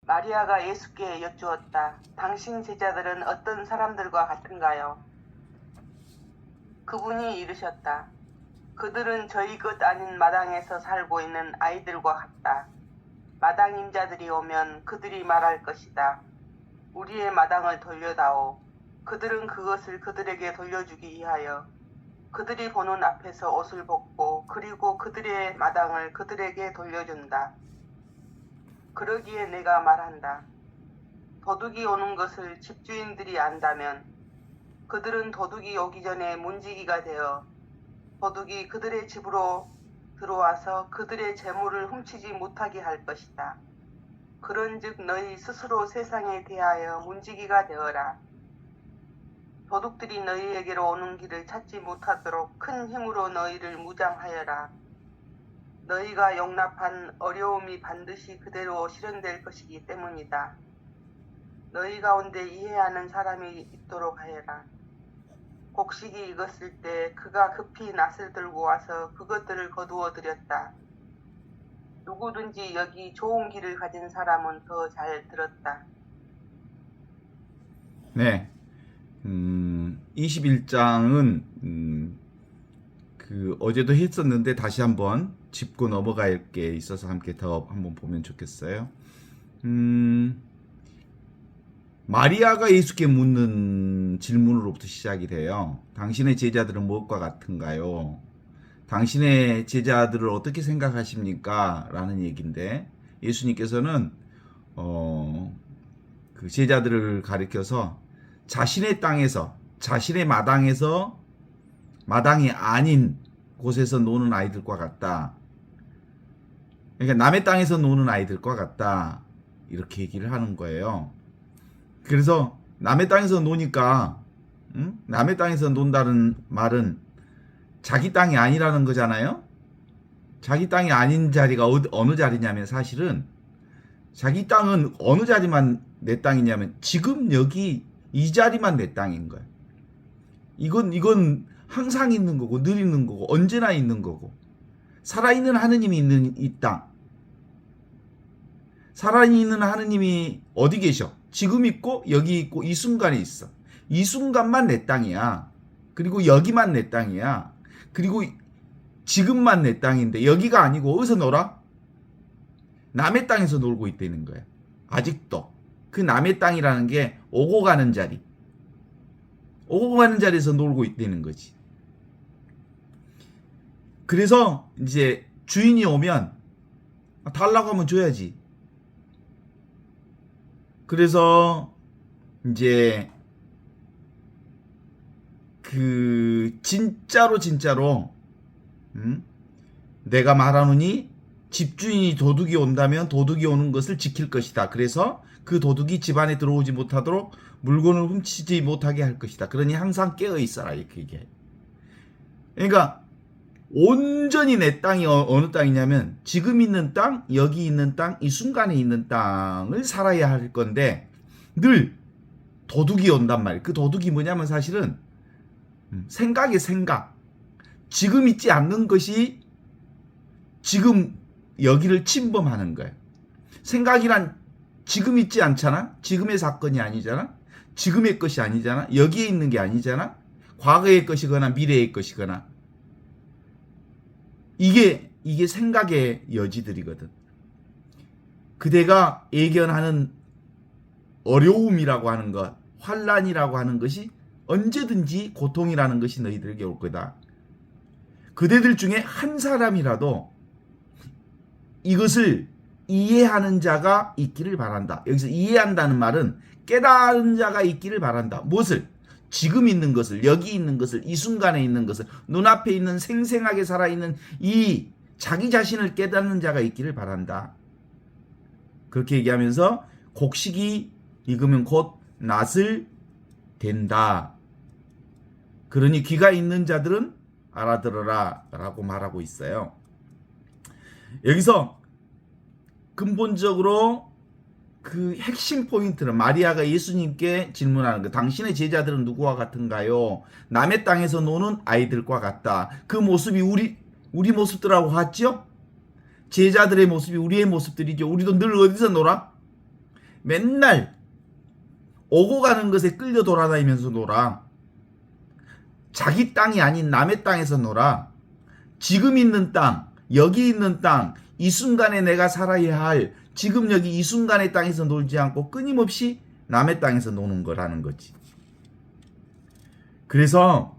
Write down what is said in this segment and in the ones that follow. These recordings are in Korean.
마리아가 예수께 여쭈었다. 당신 제자들은 어떤 사람들과 같은가요? 그분이 이르셨다. 그들은 저희 것 아닌 마당에서 살고 있는 아이들과 같다. 마당 임자들이 오면 그들이 말할 것이다. 우리의 마당을 돌려다오. 그들은 그것을 그들에게 돌려주기 위하여 그들이 보는 앞에서 옷을 벗고 그리고 그들의 마당을 그들에게 돌려준다. 그러기에 내가 말한다. 도둑이 오는 것을 집주인들이 안다면 그들은 도둑이 오기 전에 문지기가 되어 도둑이 그들의 집으로 들어와서 그들의 재물을 훔치지 못하게 할 것이다. 그런즉 너희 스스로 세상에 대하여 문지기가 되어라. 도둑들이 너희에게로 오는 길을 찾지 못하도록 큰 힘으로 너희를 무장하여라. 너희가 용납한 어려움이 반드시 그대로 실현될 것이기 때문이다. 너희 가운데 이해하는 사람이 있도록 하여라. 곡식이 익었을 때 그가 급히 낫을 들고 와서 그것들을 거두어 들였다. 누구든지 여기 좋은 길을 가진 사람은 더 잘 들었다. 네. 21장은 어제도 했었는데 다시 한번 짚고 넘어갈 게 있어서 함께 더 한번 보면 좋겠어요. 마리아가 예수께 묻는 질문으로부터 시작이 돼요. 당신의 제자들은 무엇과 같은가요? 당신의 제자들을 어떻게 생각하십니까? 라는 얘기인데 예수님께서는 그 제자들을 가리켜서 자신의 땅에서, 자신의 마당에서, 마당이 아닌 곳에서 노는 아이들과 같다. 그러니까 남의 땅에서 노는 아이들과 같다. 이렇게 얘기를 하는 거예요. 그래서 남의 땅에서 노니까, 남의 땅에서 논다는 말은 자기 땅이 아니라는 거잖아요. 자기 땅이 아닌 자리가 어느 자리냐면 사실은 자기 땅은 어느 자리만 내 땅이냐면 지금 여기 이 자리만 내 땅인 거야. 이건 항상 있는 거고 늘 있는 거고 언제나 있는 거고 살아있는 하느님이 있는 이 땅. 살아있는 하느님이 어디 계셔? 지금 있고 여기 있고 이 순간에 있어. 이 순간만 내 땅이야. 그리고 여기만 내 땅이야. 그리고 지금만 내 땅인데 여기가 아니고 어디서 놀아? 남의 땅에서 놀고 있다는 거야. 아직도. 그 남의 땅이라는 게 오고 가는 자리. 오고 가는 자리에서 놀고 있다는 거지. 그래서 이제 주인이 오면 달라고 하면 줘야지. 그래서 이제 진짜로 내가 말하노니 집주인이 도둑이 온다면 도둑이 오는 것을 지킬 것이다. 그래서 그 도둑이 집안에 들어오지 못하도록 물건을 훔치지 못하게 할 것이다. 그러니 항상 깨어 있어라 이렇게 얘기해. 그러니까 온전히 내 땅이 어느 땅이냐면 지금 있는 땅, 여기 있는 땅, 이 순간에 있는 땅을 살아야 할 건데 늘 도둑이 온단 말이에요. 그 도둑이 뭐냐면 사실은 생각의 생각. 지금 있지 않는 것이 지금 여기를 침범하는 거예요. 생각이란 지금 있지 않잖아. 지금의 사건이 아니잖아. 지금의 것이 아니잖아. 여기에 있는 게 아니잖아. 과거의 것이거나 미래의 것이거나. 이게 생각의 여지들이거든. 그대가 예견하는 어려움이라고 하는 것, 환난이라고 하는 것이 언제든지 고통이라는 것이 너희들에게 올 거다. 그대들 중에 한 사람이라도 이것을 이해하는 자가 있기를 바란다. 여기서 이해한다는 말은 깨달은 자가 있기를 바란다. 무엇을? 지금 있는 것을, 여기 있는 것을, 이 순간에 있는 것을, 눈앞에 있는 생생하게 살아있는 이 자기 자신을 깨닫는 자가 있기를 바란다. 그렇게 얘기하면서 곡식이 익으면 곧 낫을 된다. 그러니 귀가 있는 자들은 알아들어라 라고 말하고 있어요. 여기서 근본적으로 그 핵심 포인트는 마리아가 예수님께 질문하는 거. 당신의 제자들은 누구와 같은가요? 남의 땅에서 노는 아이들과 같다. 그 모습이 우리 모습들하고 같죠? 제자들의 모습이 우리의 모습들이죠. 우리도 늘 어디서 놀아? 맨날 오고 가는 것에 끌려 돌아다니면서 놀아. 자기 땅이 아닌 남의 땅에서 놀아. 지금 있는 땅, 여기 있는 땅, 이 순간에 내가 살아야 할 지금 여기 이 순간의 땅에서 놀지 않고 끊임없이 남의 땅에서 노는 거라는 거지. 그래서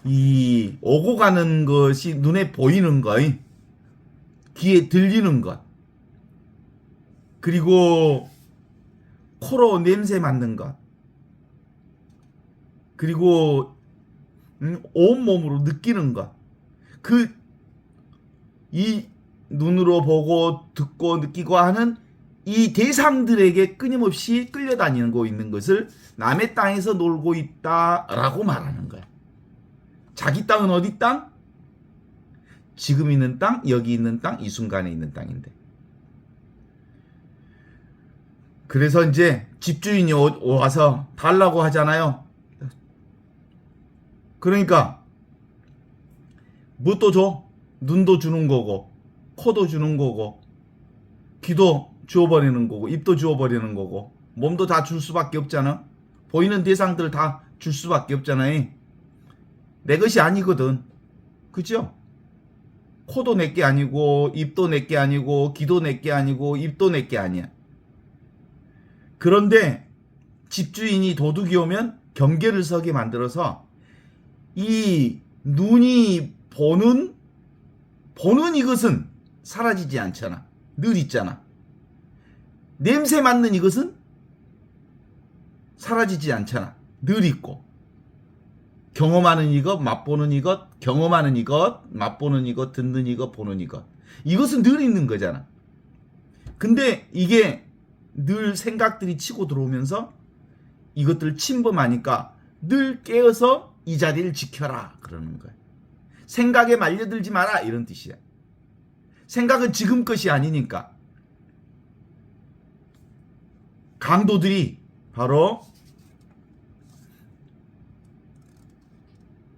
이 오고 가는 것이 눈에 보이는 것, 귀에 들리는 것, 그리고 코로 냄새 맡는 것, 그리고 온몸으로 느끼는 것, 이 눈으로 보고 듣고 느끼고 하는 이 대상들에게 끊임없이 끌려다니고 있는 것을 남의 땅에서 놀고 있다라고 말하는 거야. 자기 땅은 어디 땅? 지금 있는 땅, 여기 있는 땅, 이 순간에 있는 땅인데. 그래서 이제 집주인이 와서 달라고 하잖아요. 그러니까 뭣도 줘? 눈도 주는 거고, 코도 주는 거고, 귀도 주워버리는 거고, 입도 주워버리는 거고, 몸도 다 줄 수밖에 없잖아. 보이는 대상들 다 줄 수밖에 없잖아요. 내 것이 아니거든. 그죠? 코도 내게 아니고, 입도 내게 아니고, 귀도 내게 아니고, 입도 내게 아니야. 그런데 집주인이 도둑이 오면 경계를 서게 만들어서 이 눈이 보는 이것은 사라지지 않잖아. 늘 있잖아. 냄새 맡는 이것은 사라지지 않잖아. 늘 있고. 경험하는 이것, 맛보는 이것, 경험하는 이것, 맛보는 이것, 듣는 이것, 보는 이것. 이것은 늘 있는 거잖아. 근데 이게 늘 생각들이 치고 들어오면서 이것들을 침범하니까 늘 깨어서 이 자리를 지켜라 그러는 거야. 생각에 말려들지 마라 이런 뜻이야. 생각은 지금 것이 아니니까. 강도들이 바로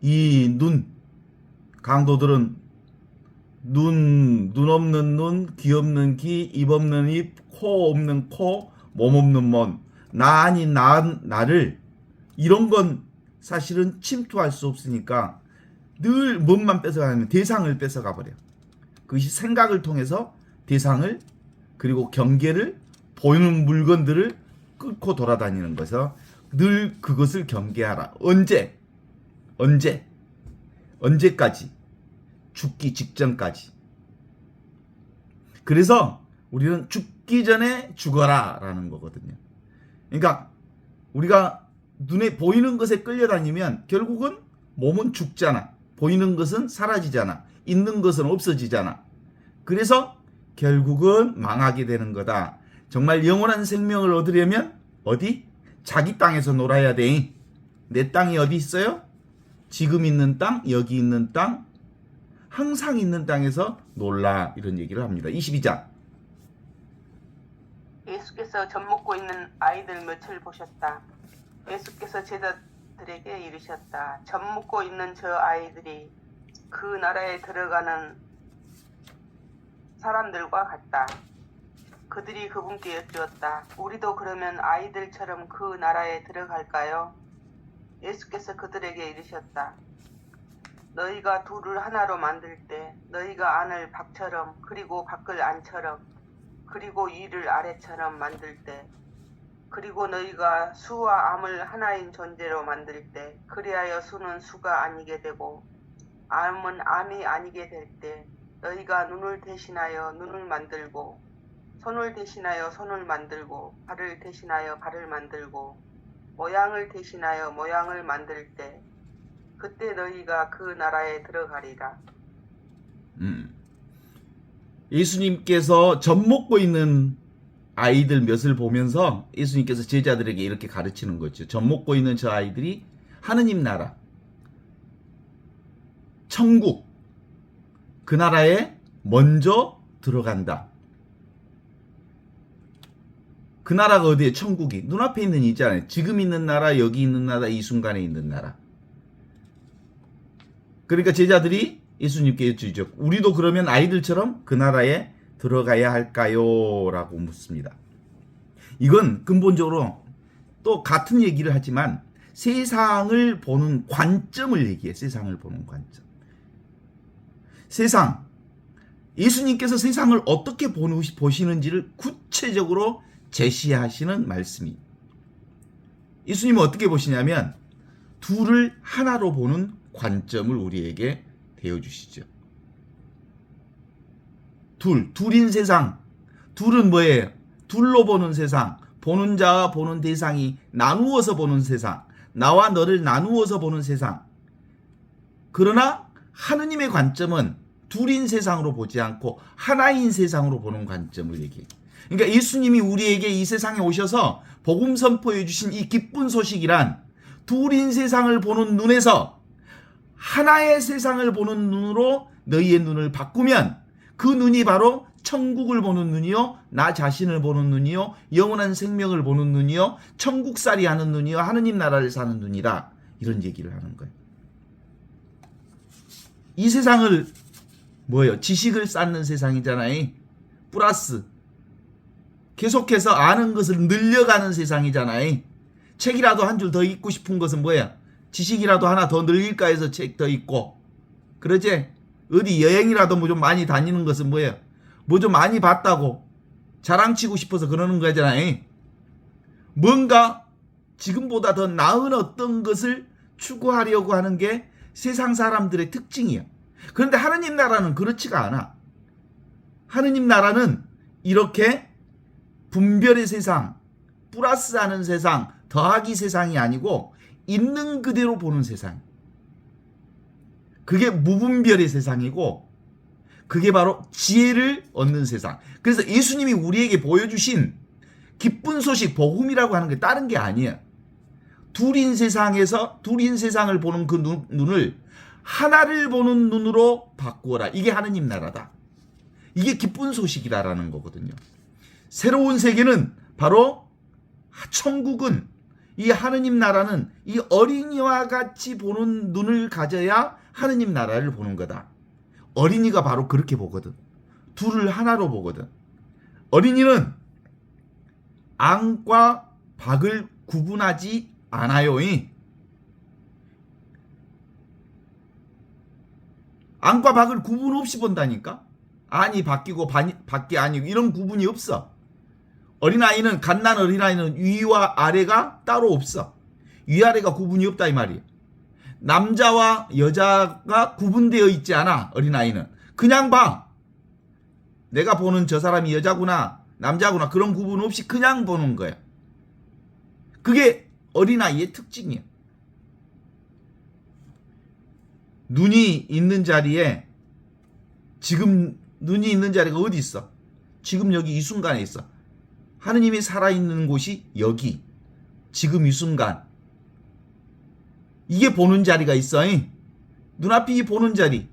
이 강도들은 눈 없는 눈, 귀 없는 귀, 입 없는 입, 코 없는 코, 몸 없는 몸, 나 아닌 나를 이런 건 사실은 침투할 수 없으니까 늘 몸만 뺏어가면 대상을 뺏어가 버려. 그것이 생각을 통해서 대상을 그리고 경계를 보이는 물건들을 끌고 돌아다니는 것에서 늘 그것을 경계하라. 언제까지? 죽기 직전까지. 그래서 우리는 죽기 전에 죽어라 라는 거거든요. 그러니까 우리가 눈에 보이는 것에 끌려다니면 결국은 몸은 죽잖아. 보이는 것은 사라지잖아. 있는 것은 없어지잖아. 그래서 결국은 망하게 되는 거다. 정말 영원한 생명을 얻으려면 어디? 자기 땅에서 놀아야 돼. 내 땅이 어디 있어요? 지금 있는 땅, 여기 있는 땅, 항상 있는 땅에서 놀라 이런 얘기를 합니다. 22장. 예수께서 젖 먹고 있는 아이들 몇을 보셨다. 예수께서 제자들에게 이르셨다. 젖 먹고 있는 저 아이들이 그 나라에 들어가는 사람들과 같다. 그들이 그분께 여쭈었다. 우리도 그러면 아이들처럼 그 나라에 들어갈까요? 예수께서 그들에게 이르셨다. 너희가 둘을 하나로 만들 때 너희가 안을 박처럼 그리고 밖을 안처럼 그리고 위를 아래처럼 만들 때 그리고 너희가 수와 암을 하나인 존재로 만들 때 그리하여 수는 수가 아니게 되고 암은 암이 아니게 될 때 너희가 눈을 대신하여 눈을 만들고 손을 대신하여 손을 만들고 발을 대신하여 발을 만들고 모양을 대신하여 모양을 만들 때 그때 너희가 그 나라에 들어가리라. 예수님께서 젖 먹고 있는 아이들 몇을 보면서 예수님께서 제자들에게 이렇게 가르치는 거죠. 젖 먹고 있는 저 아이들이 하느님 나라, 천국, 그 나라에 먼저 들어간다. 그 나라가 어디에? 천국이. 눈앞에 있는 있잖아요. 지금 있는 나라, 여기 있는 나라, 이 순간에 있는 나라. 그러니까 제자들이 예수님께 여쭈죠. 우리도 그러면 아이들처럼 그 나라에 들어가야 할까요? 라고 묻습니다. 이건 근본적으로 또 같은 얘기를 하지만 세상을 보는 관점을 얘기해. 세상을 보는 관점. 세상. 예수님께서 세상을 어떻게 보시는지를 구체적으로 제시하시는 말씀이. 예수님은 어떻게 보시냐면 둘을 하나로 보는 관점을 우리에게 대어주시죠. 둘인 세상. 둘은 뭐예요? 둘로 보는 세상. 보는 자와 보는 대상이 나누어서 보는 세상. 나와 너를 나누어서 보는 세상. 그러나 하느님의 관점은 둘인 세상으로 보지 않고 하나인 세상으로 보는 관점을 얘기해요. 그러니까 예수님이 우리에게 이 세상에 오셔서 복음 선포해 주신 이 기쁜 소식이란 둘인 세상을 보는 눈에서 하나의 세상을 보는 눈으로 너희의 눈을 바꾸면 그 눈이 바로 천국을 보는 눈이요, 나 자신을 보는 눈이요, 영원한 생명을 보는 눈이요, 천국살이 하는 눈이요, 하느님 나라를 사는 눈이다. 이런 얘기를 하는 거예요. 이 세상을 뭐예요? 지식을 쌓는 세상이잖아요. 플러스 계속해서 아는 것을 늘려가는 세상이잖아요. 책이라도 한 줄 더 읽고 싶은 것은 뭐야? 지식이라도 하나 더 늘릴까 해서 책 더 읽고. 그러지? 어디 여행이라도 뭐 좀 많이 다니는 것은 뭐예요? 뭐 좀 많이 봤다고 자랑치고 싶어서 그러는 거잖아요. 뭔가 지금보다 더 나은 어떤 것을 추구하려고 하는 게 세상 사람들의 특징이에요. 그런데 하느님 나라는 그렇지가 않아. 하느님 나라는 이렇게 분별의 세상, 플러스하는 세상, 더하기 세상이 아니고 있는 그대로 보는 세상. 그게 무분별의 세상이고 그게 바로 지혜를 얻는 세상. 그래서 예수님이 우리에게 보여주신 기쁜 소식, 복음이라고 하는 게 다른 게 아니에요. 둘인 세상에서 둘인 세상을 보는 그 눈을 하나를 보는 눈으로 바꾸어라. 이게 하느님 나라다. 이게 기쁜 소식이다라는 거거든요. 새로운 세계는 바로 천국은 이 하느님 나라는 이 어린이와 같이 보는 눈을 가져야 하느님 나라를 보는 거다. 어린이가 바로 그렇게 보거든. 둘을 하나로 보거든. 어린이는 앙과 박을 구분하지 않아요. 앙과 박을 구분 없이 본다니까. 안이 바뀌고 밖이 아니고 이런 구분이 없어. 어린아이는 갓난 어린아이는 위와 아래가 따로 없어. 위아래가 구분이 없다 이 말이에요. 남자와 여자가 구분되어 있지 않아. 어린아이는 그냥 봐. 내가 보는 저 사람이 여자구나 남자구나 그런 구분 없이 그냥 보는 거야. 그게 어린아이의 특징이야. 눈이 있는 자리에 지금 눈이 있는 자리가 어디 있어? 지금 여기 이 순간에 있어. 하느님이 살아있는 곳이 여기 지금 이 순간. 이게 보는 자리가 있어. 눈앞이 보는 자리.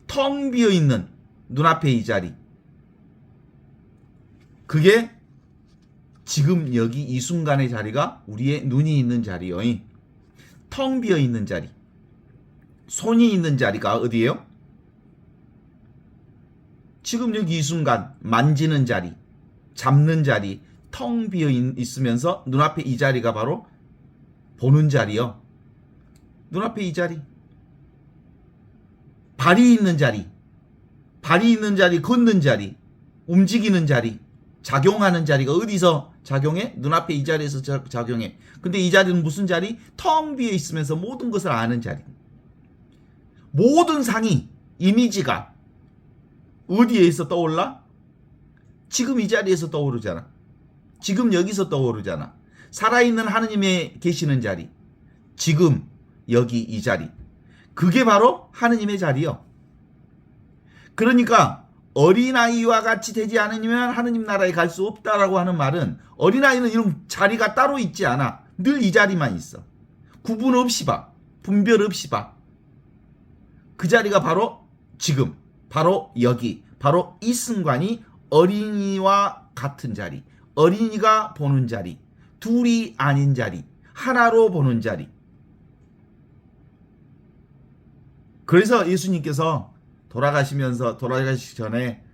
텅 비어있는 눈앞에 이 자리. 그게 지금 여기 이 순간의 자리가 우리의 눈이 있는 자리요. 텅 비어있는 자리. 손이 있는 자리가 어디예요? 지금 여기 이 순간 만지는 자리, 잡는 자리, 텅 비어 있으면서 눈앞에 이 자리가 바로 보는 자리요. 눈앞에 이 자리. 발이 있는 자리, 발이 있는 자리, 걷는 자리, 움직이는 자리, 작용하는 자리가 어디서 작용해? 눈앞에 이 자리에서 작용해. 근데 이 자리는 무슨 자리? 텅 비어 있으면서 모든 것을 아는 자리. 모든 상이, 이미지가 어디에서 떠올라? 지금 이 자리에서 떠오르잖아. 지금 여기서 떠오르잖아. 살아있는 하느님의 계시는 자리. 지금 여기 이 자리. 그게 바로 하느님의 자리요. 그러니까 어린아이와 같이 되지 않으면 하느님 나라에 갈 수 없다라고 하는 말은 어린아이는 이런 자리가 따로 있지 않아. 늘 이 자리만 있어. 구분 없이 봐. 분별 없이 봐. 그 자리가 바로 지금, 바로 여기, 바로 이 순간이 어린이와 같은 자리, 어린이가 보는 자리, 둘이 아닌 자리, 하나로 보는 자리. 그래서 예수님께서 돌아가시기 전에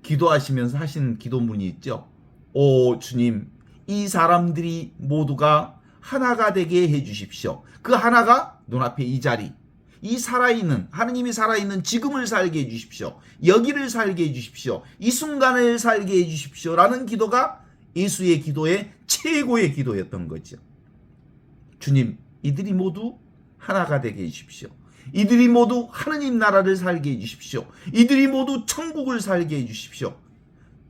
기도하시면서 하신 기도문이 있죠. 오 주님, 이 사람들이 모두가 하나가 되게 해주십시오. 그 하나가 눈앞에 이 자리, 이 살아있는, 하느님이 살아있는 지금을 살게 해주십시오. 여기를 살게 해주십시오. 이 순간을 살게 해주십시오. 라는 기도가 예수의 기도의 최고의 기도였던 거죠. 주님, 이들이 모두 하나가 되게 해주십시오. 이들이 모두 하느님 나라를 살게 해주십시오. 이들이 모두 천국을 살게 해주십시오.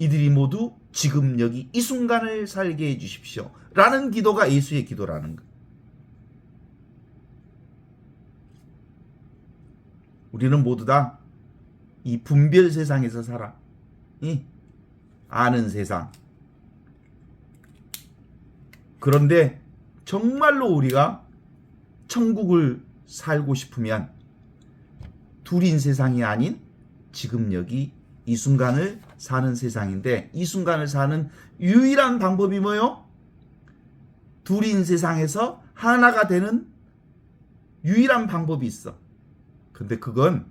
이들이 모두 지금 여기 이 순간을 살게 해주십시오. 라는 기도가 예수의 기도라는 것. 우리는 모두 다 이 분별 세상에서 살아. 이 아는 세상. 그런데 정말로 우리가 천국을 살고 싶으면 둘인 세상이 아닌 지금 여기 이 순간을 사는 세상인데, 이 순간을 사는 유일한 방법이 뭐요? 둘인 세상에서 하나가 되는 유일한 방법이 있어. 근데 그건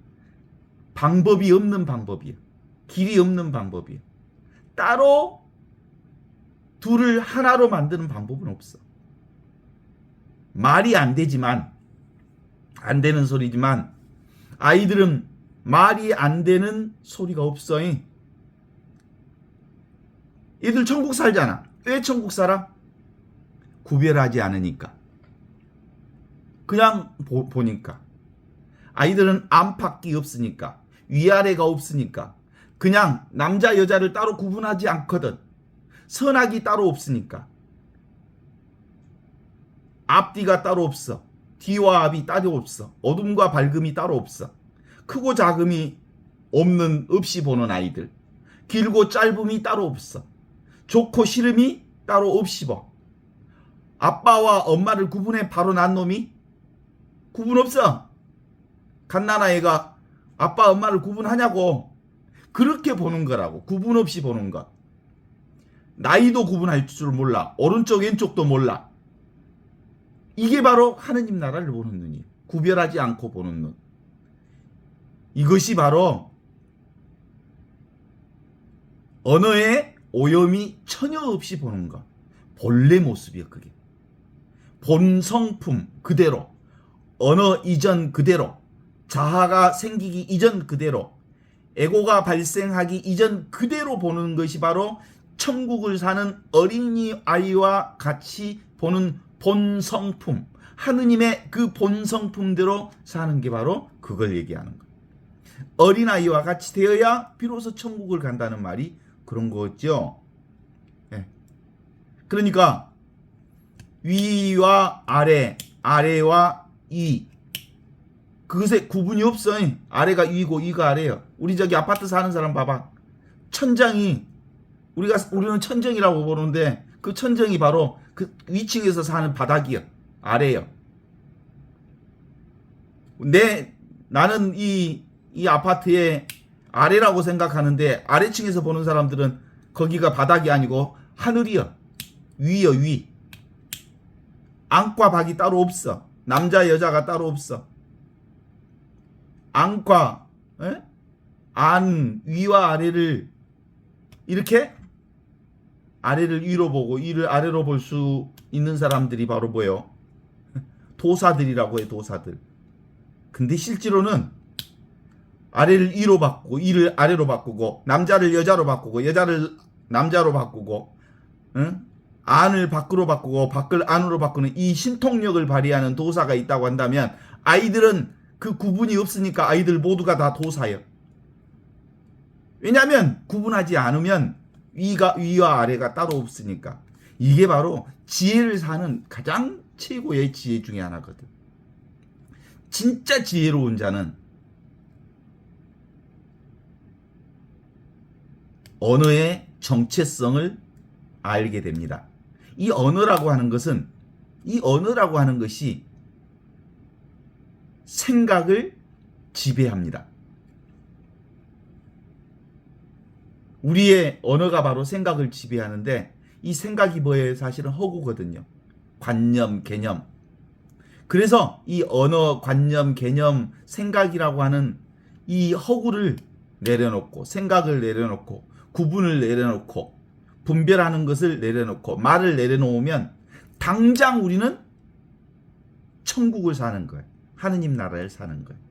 방법이 없는 방법이야. 길이 없는 방법이야. 따로 둘을 하나로 만드는 방법은 없어. 말이 안 되지만, 안 되는 소리지만, 아이들은 말이 안 되는 소리가 없어. 얘들 천국 살잖아. 왜 천국 살아? 구별하지 않으니까. 그냥 보니까. 아이들은 안팎이 없으니까, 위아래가 없으니까, 그냥 남자 여자를 따로 구분하지 않거든. 선악이 따로 없으니까. 앞뒤가 따로 없어. 뒤와 앞이 따로 없어. 어둠과 밝음이 따로 없어. 크고 작음이 없이 보는 아이들. 길고 짧음이 따로 없어. 좋고 싫음이 따로 없이 봐. 아빠와 엄마를 구분해 바로 난 놈이 구분 없어. 갓난아이가 아빠 엄마를 구분하냐고. 그렇게 보는 거라고. 구분 없이 보는 것. 나이도 구분할 줄 몰라. 오른쪽 왼쪽도 몰라. 이게 바로 하느님 나라를 보는 눈이에요. 구별하지 않고 보는 눈. 이것이 바로 언어의 오염이 전혀 없이 보는 것. 본래 모습이야 그게. 본 성품 그대로. 언어 이전 그대로. 자아가 생기기 이전 그대로. 에고가 발생하기 이전 그대로 보는 것이 바로 천국을 사는 어린아이와 같이 보는 본성품. 하느님의 그 본성품대로 사는 게 바로 그걸 얘기하는 거예요. 어린아이와 같이 되어야 비로소 천국을 간다는 말이 그런 거죠. 네. 그러니까 위와 아래, 아래와 위, 그것에 구분이 없어. 아래가 위고 위가 아래요. 우리 저기 아파트 사는 사람 봐봐. 천장이, 우리는 천정이라고 보는데 그 천정이 바로 그 위층에서 사는 바닥이요. 아래요. 나는 이 아파트의 아래라고 생각하는데, 아래층에서 보는 사람들은 거기가 바닥이 아니고 하늘이요. 위요, 위. 안과 박이 따로 없어. 남자 여자가 따로 없어. 안과, 안, 위와 아래를 이렇게 아래를 위로 보고 위를 아래로 볼 수 있는 사람들이 바로 뭐예요? 도사들이라고 해, 도사들. 근데 실제로는 아래를 위로 바꾸고 위를 아래로 바꾸고 남자를 여자로 바꾸고 여자를 남자로 바꾸고, 안을 밖으로 바꾸고 밖을 안으로 바꾸는 이 신통력을 발휘하는 도사가 있다고 한다면, 아이들은 그 구분이 없으니까 아이들 모두가 다 도사예요. 왜냐하면 구분하지 않으면 위와 아래가 따로 없으니까. 이게 바로 지혜를 사는 가장 최고의 지혜 중에 하나거든. 진짜 지혜로운 자는 언어의 정체성을 알게 됩니다. 이 언어라고 하는 것이 생각을 지배합니다. 우리의 언어가 바로 생각을 지배하는데, 이 생각이 뭐예요? 사실은 허구거든요. 관념, 개념. 그래서 이 언어, 관념, 개념, 생각이라고 하는 이 허구를 내려놓고, 생각을 내려놓고, 구분을 내려놓고 분별하는 것을 내려놓고 말을 내려놓으면 당장 우리는 천국을 사는 거예요. 하느님 나라를 사는 거예요.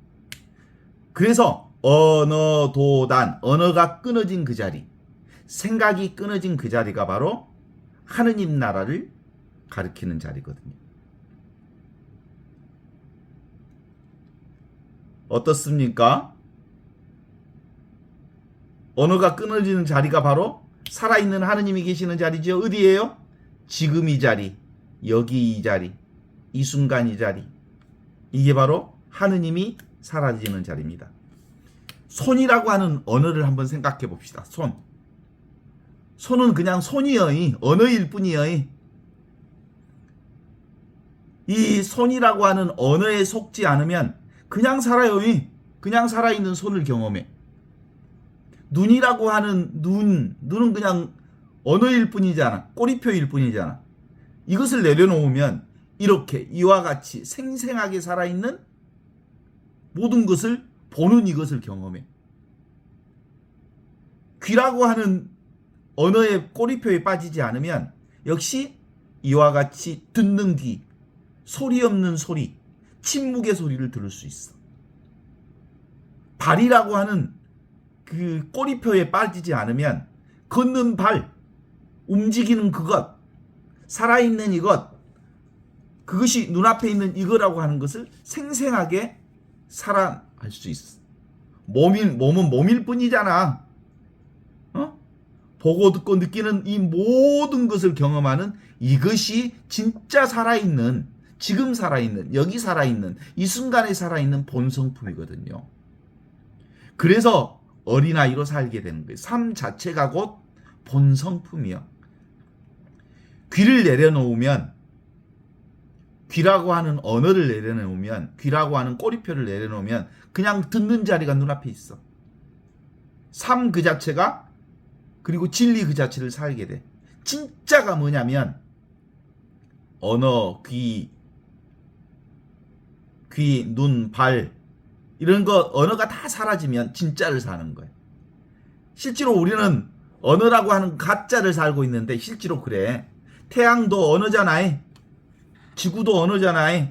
그래서 언어도단, 언어가 끊어진 그 자리, 생각이 끊어진 그 자리가 바로 하느님 나라를 가리키는 자리거든요. 어떻습니까? 언어가 끊어지는 자리가 바로 살아있는 하느님이 계시는 자리죠. 어디예요? 지금 이 자리, 여기 이 자리, 이 순간 이 자리. 이게 바로 하느님이 사라지는 자리입니다. 손이라고 하는 언어를 한번 생각해 봅시다. 손은 그냥 손이여, 언어일 뿐이여. 이 손이라고 하는 언어에 속지 않으면 그냥 살아요. 그냥 살아있는 손을 경험해. 눈이라고 하는 눈은 그냥 언어일 뿐이잖아. 꼬리표일 뿐이잖아. 이것을 내려놓으면 이렇게 이와 같이 생생하게 살아있는 모든 것을 보는 이것을 경험해. 귀라고 하는 언어의 꼬리표에 빠지지 않으면 역시 이와 같이 듣는 귀, 소리 없는 소리, 침묵의 소리를 들을 수 있어. 발이라고 하는 그 꼬리표에 빠지지 않으면 걷는 발, 움직이는 그것, 살아있는 이것, 그것이 눈앞에 있는 이거라고 하는 것을 생생하게 살아갈 수 있어. 몸은 몸일 뿐이잖아. 보고 듣고 느끼는 이 모든 것을 경험하는 이것이 진짜 살아있는, 지금 살아있는, 여기 살아있는, 이 순간에 살아있는 본성품이거든요. 그래서 어린아이로 살게 되는 거예요. 삶 자체가 곧 본성품이요. 귀를 내려놓으면, 귀라고 하는 언어를 내려놓으면, 귀라고 하는 꼬리표를 내려놓으면 그냥 듣는 자리가 눈앞에 있어. 삶 그 자체가, 그리고 진리 그 자체를 살게 돼. 진짜가 뭐냐면 언어, 귀, 눈, 발 이런 거 언어가 다 사라지면 진짜를 사는 거예요. 실제로 우리는 언어라고 하는 가짜를 살고 있는데 실제로 그래. 태양도 언어잖아요. 지구도 언어잖아요.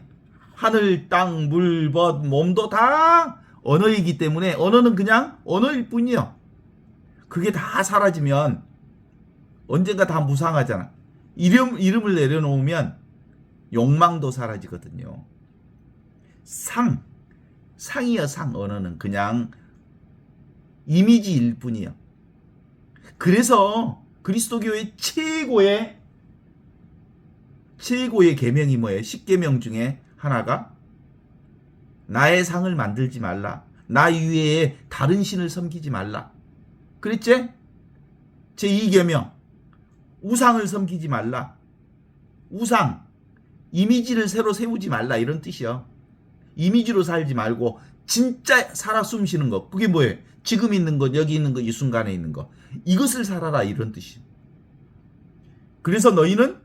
하늘, 땅, 물, 벗, 몸도 다 언어이기 때문에 언어는 그냥 언어일 뿐이요. 그게 다 사라지면 언젠가 다 무상하잖아. 이름을 내려놓으면 욕망도 사라지거든요. 상이여 상. 언어는 그냥 이미지일 뿐이요. 그래서 그리스도교의 최고의 계명이 뭐예요? 10계명 중에 하나가 나의 상을 만들지 말라. 나 이외에 다른 신을 섬기지 말라. 그랬지? 제2계명 우상을 섬기지 말라. 우상, 이미지를 새로 세우지 말라 이런 뜻이요. 이미지로 살지 말고 진짜 살아 숨쉬는 것. 그게 뭐예요? 지금 있는 것, 여기 있는 것, 이 순간에 있는 것. 이것을 살아라 이런 뜻이에요. 그래서 너희는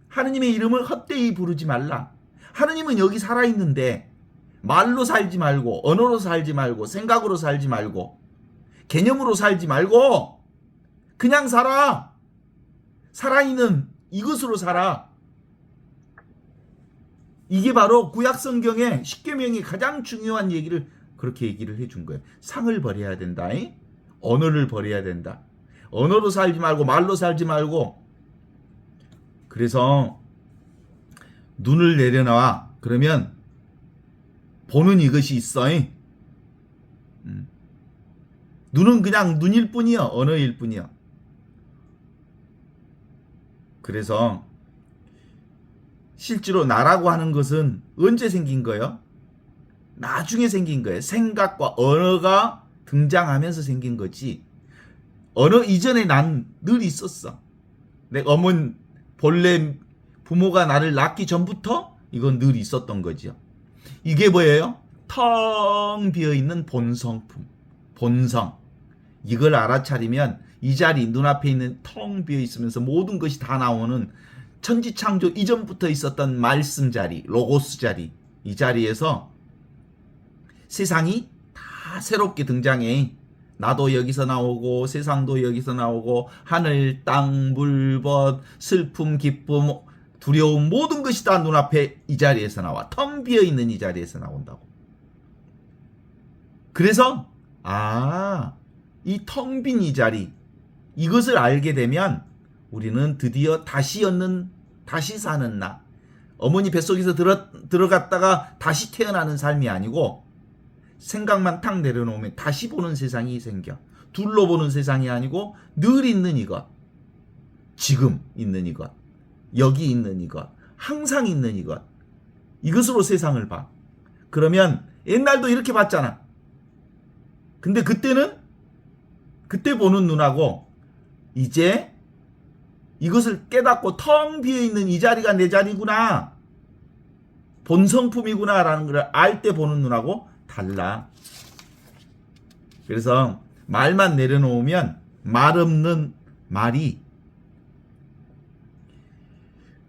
하느님의 이름을 헛되이 부르지 말라. 하느님은 여기 살아있는데 말로 살지 말고, 언어로 살지 말고, 생각으로 살지 말고, 개념으로 살지 말고 그냥 살아. 살아있는 이것으로 살아. 이게 바로 구약성경의 10계명의 가장 중요한 얘기를 그렇게 얘기를 해준 거예요. 상을 버려야 된다. 언어를 버려야 된다. 언어로 살지 말고 말로 살지 말고. 그래서 눈을 내려놔. 그러면 보는 이것이 있어. 눈은 그냥 눈일 뿐이요. 언어일 뿐이요. 그래서 실제로 나라고 하는 것은 언제 생긴 거예요? 나중에 생긴 거예요. 생각과 언어가 등장하면서 생긴 거지. 언어 이전에 난 늘 있었어. 내가 본래 부모가 나를 낳기 전부터 이건 늘 있었던 거죠. 이게 뭐예요? 텅 비어있는 본성품. 본성. 이걸 알아차리면 이 자리 눈앞에 있는 텅 비어있으면서 모든 것이 다 나오는 천지창조 이전부터 있었던 말씀 자리, 로고스 자리, 이 자리에서 세상이 다 새롭게 등장해. 나도 여기서 나오고 세상도 여기서 나오고 하늘, 땅, 물, 벗, 슬픔, 기쁨, 두려움 모든 것이 다 눈앞에 이 자리에서 나와. 텅 비어있는 이 자리에서 나온다고. 그래서 이 텅 빈 이 자리 이것을 알게 되면 우리는 드디어 다시 사는 나. 어머니 뱃속에서 들어갔다가 다시 태어나는 삶이 아니고 생각만 탁 내려놓으면 다시 보는 세상이 생겨. 둘러보는 세상이 아니고 늘 있는 이것. 지금 있는 이것. 여기 있는 이것. 항상 있는 이것. 이것으로 세상을 봐. 그러면 옛날도 이렇게 봤잖아. 근데 그때 보는 눈하고 이제 이것을 깨닫고 텅 비어있는 이 자리가 내 자리구나. 본성품이구나 라는 걸 알 때 보는 눈하고 달라. 그래서 말만 내려놓으면 말 없는 말이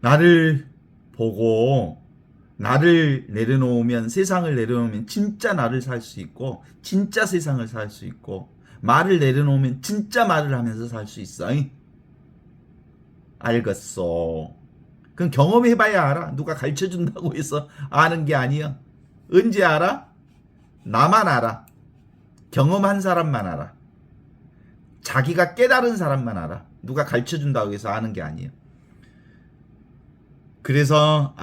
나를 보고 나를 내려놓으면 세상을 내려놓으면 진짜 나를 살 수 있고 진짜 세상을 살 수 있고 말을 내려놓으면 진짜 말을 하면서 살 수 있어. 알겠어. 그건 경험해봐야 알아. 누가 가르쳐준다고 해서 아는 게 아니야. 언제 알아? 나만 알아. 경험한 사람만 알아. 자기가 깨달은 사람만 알아. 누가 가르쳐준다고 해서 아는 게 아니에요. 그래서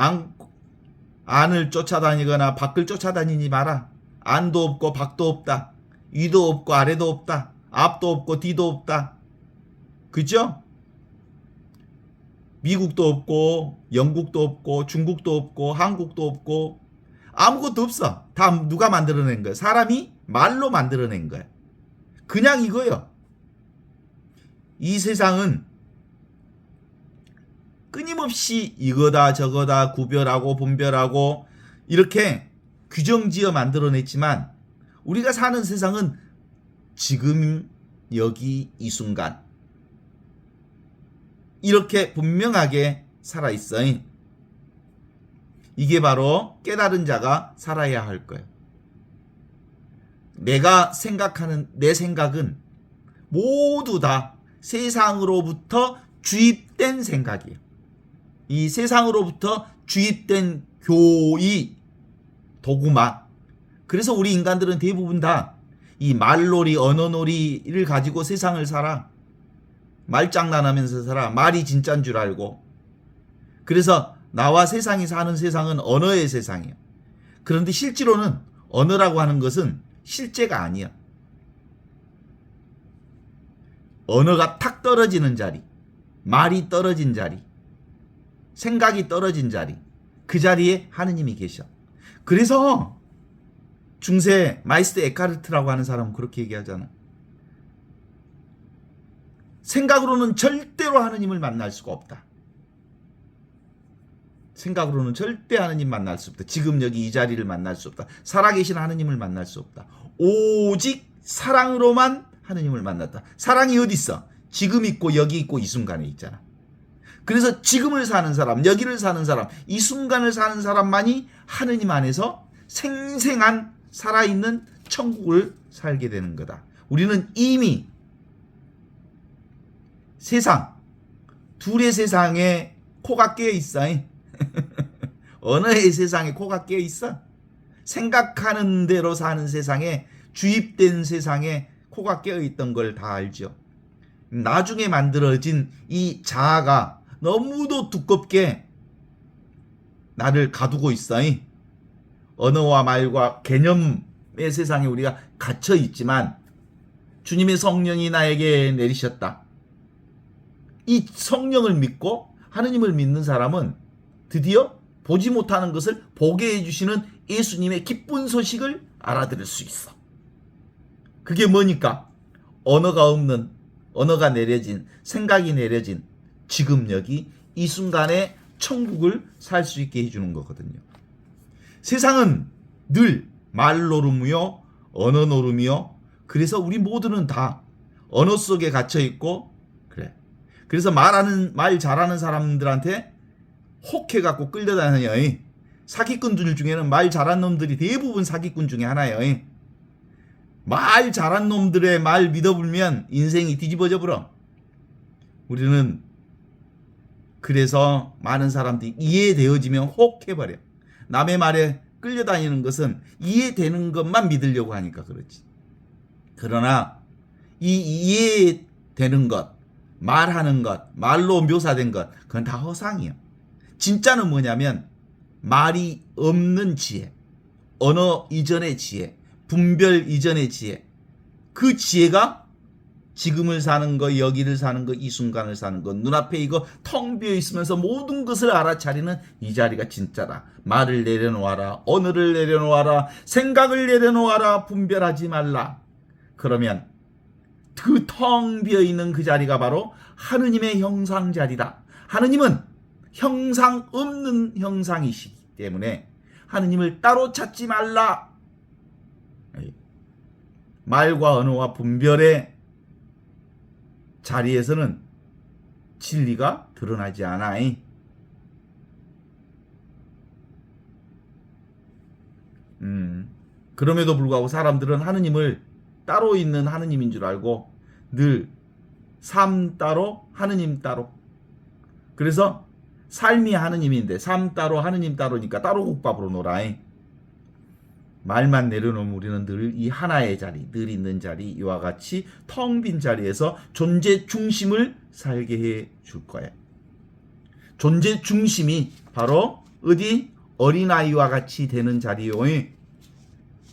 안을 쫓아다니거나 밖을 쫓아다니지 마라. 안도 없고 밖도 없다. 위도 없고 아래도 없다. 앞도 없고 뒤도 없다. 그죠? 미국도 없고 영국도 없고 중국도 없고 한국도 없고 아무것도 없어. 다 누가 만들어낸 거야? 사람이 말로 만들어낸 거야. 그냥 이거요. 이 세상은 끊임없이 이거다 저거다 구별하고 분별하고 이렇게 규정지어 만들어냈지만 우리가 사는 세상은 지금 여기 이 순간 이렇게 분명하게 살아있어. 이게 바로 깨달은 자가 살아야 할 거예요. 내가 생각하는 내 생각은 모두 다 세상으로부터 주입된 생각이에요. 이 세상으로부터 주입된 교의, 도구마. 그래서 우리 인간들은 대부분 다 이 말놀이, 언어놀이를 가지고 세상을 살아. 말장난하면서 살아. 말이 진짜인 줄 알고. 그래서 나와 세상이 사는 세상은 언어의 세상이에요. 그런데 실제로는 언어라고 하는 것은 실제가 아니야. 언어가 탁 떨어지는 자리, 말이 떨어진 자리, 생각이 떨어진 자리, 그 자리에 하느님이 계셔. 그래서 중세 마이스터 에카르트라고 하는 사람은 그렇게 얘기하잖아. 생각으로는 절대로 하느님을 만날 수가 없다. 생각으로는 절대 하느님 만날 수 없다. 지금 여기 이 자리를 만날 수 없다. 살아계신 하느님을 만날 수 없다. 오직 사랑으로만 하느님을 만났다. 사랑이 어디 있어? 지금 있고 여기 있고 이 순간에 있잖아. 그래서 지금을 사는 사람, 여기를 사는 사람, 이 순간을 사는 사람만이 하느님 안에서 생생한 살아있는 천국을 살게 되는 거다. 우리는 이미 세상, 둘의 세상에 코가 깨어 있어. 언어의 세상에 코가 깨어 있어. 생각하는 대로 사는 세상에, 주입된 세상에 코가 깨어 있던 걸 다 알죠. 나중에 만들어진 이 자아가 너무도 두껍게 나를 가두고 있어. 언어와 말과 개념의 세상에 우리가 갇혀 있지만 주님의 성령이 나에게 내리셨다. 이 성령을 믿고 하느님을 믿는 사람은 드디어 보지 못하는 것을 보게 해주시는 예수님의 기쁜 소식을 알아들을 수 있어. 그게 뭐니까? 언어가 없는, 언어가 내려진, 생각이 내려진 지금 여기 이 순간에 천국을 살 수 있게 해주는 거거든요. 세상은 늘 말 노름이요, 언어 노름이요. 그래서 우리 모두는 다 언어 속에 갇혀 있고 그래. 그래서 말 잘하는 사람들한테 혹해갖고 끌려다녀요. 사기꾼들 중에는 말 잘하는 놈들이 대부분 사기꾼 중에 하나예요. 말 잘한 놈들의 말 믿어불면 인생이 뒤집어져 버려. 우리는 그래서 많은 사람들이 이해되어지면 혹 해버려. 남의 말에 끌려다니는 것은 이해되는 것만 믿으려고 하니까 그렇지. 그러나 이 이해되는 것, 말하는 것, 말로 묘사된 것, 그건 다 허상이에요. 진짜는 뭐냐면 말이 없는 지혜, 언어 이전의 지혜, 분별 이전의 지혜, 그 지혜가 지금을 사는 거, 여기를 사는 거, 이 순간을 사는 거, 눈앞에 이거 텅 비어 있으면서 모든 것을 알아차리는 이 자리가 진짜다. 말을 내려놓아라, 언어를 내려놓아라, 생각을 내려놓아라, 분별하지 말라. 그러면 그 텅 비어 있는 그 자리가 바로 하느님의 형상 자리다. 하느님은 형상 없는 형상이시기 때문에 하느님을 따로 찾지 말라. 말과 언어와 분별의 자리에서는 진리가 드러나지 않아이. 그럼에도 불구하고 사람들은 하느님을 따로 있는 하느님인 줄 알고 늘 삶 따로 하느님 따로. 그래서 삶이 하느님인데 삶 따로 하느님 따로니까 따로 국밥으로 놀아이. 말만 내려놓으면 우리는 늘 이 하나의 자리, 늘 있는 자리, 이와 같이 텅 빈 자리에서 존재 중심을 살게 해 줄 거예요. 존재 중심이 바로 어디? 어린아이와 같이 되는 자리요.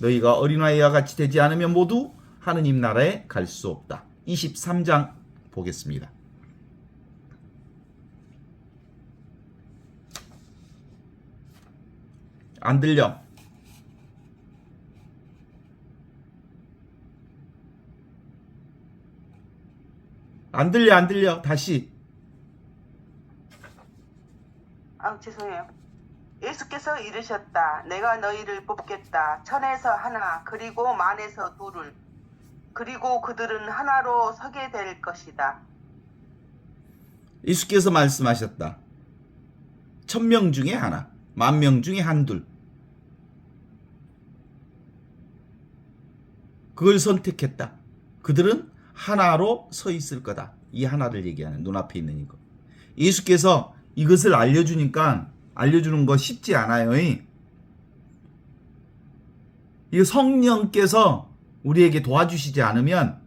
너희가 어린아이와 같이 되지 않으면 모두 하느님 나라에 갈 수 없다. 23장 보겠습니다. 안 들려? 안 들려. 다시. 죄송해요. 예수께서 이르셨다. 내가 너희를 뽑겠다. 천에서 하나, 그리고 만에서 둘을. 그리고 그들은 하나로 서게 될 것이다. 예수께서 말씀하셨다. 1000명 중에 하나, 10,000명 중에 한둘. 그걸 선택했다. 그들은 하나로 서 있을 거다. 이 하나를 얘기하는, 눈앞에 있는 이거. 예수께서 이것을 알려주니까 알려주는 거 쉽지 않아요. 이 성령께서 우리에게 도와주시지 않으면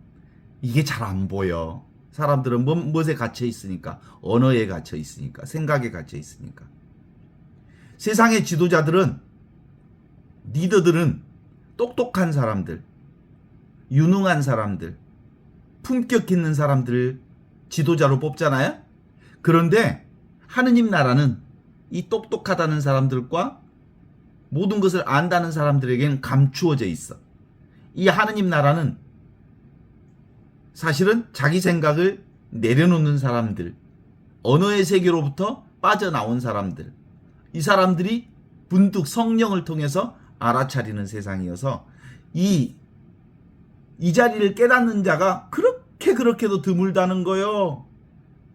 이게 잘 안 보여. 사람들은 무엇에 갇혀 있으니까, 언어에 갇혀 있으니까, 생각에 갇혀 있으니까. 세상의 지도자들은, 리더들은 똑똑한 사람들, 유능한 사람들, 품격 있는 사람들을 지도자로 뽑잖아요. 그런데 하느님 나라는 이 똑똑하다는 사람들과 모든 것을 안다는 사람들에게는 감추어져 있어. 이 하느님 나라는 사실은 자기 생각을 내려놓는 사람들, 언어의 세계로부터 빠져나온 사람들, 이 사람들이 분득 성령을 통해서 알아차리는 세상이어서 이 자리를 깨닫는 자가 그렇게도 드물다는 거요.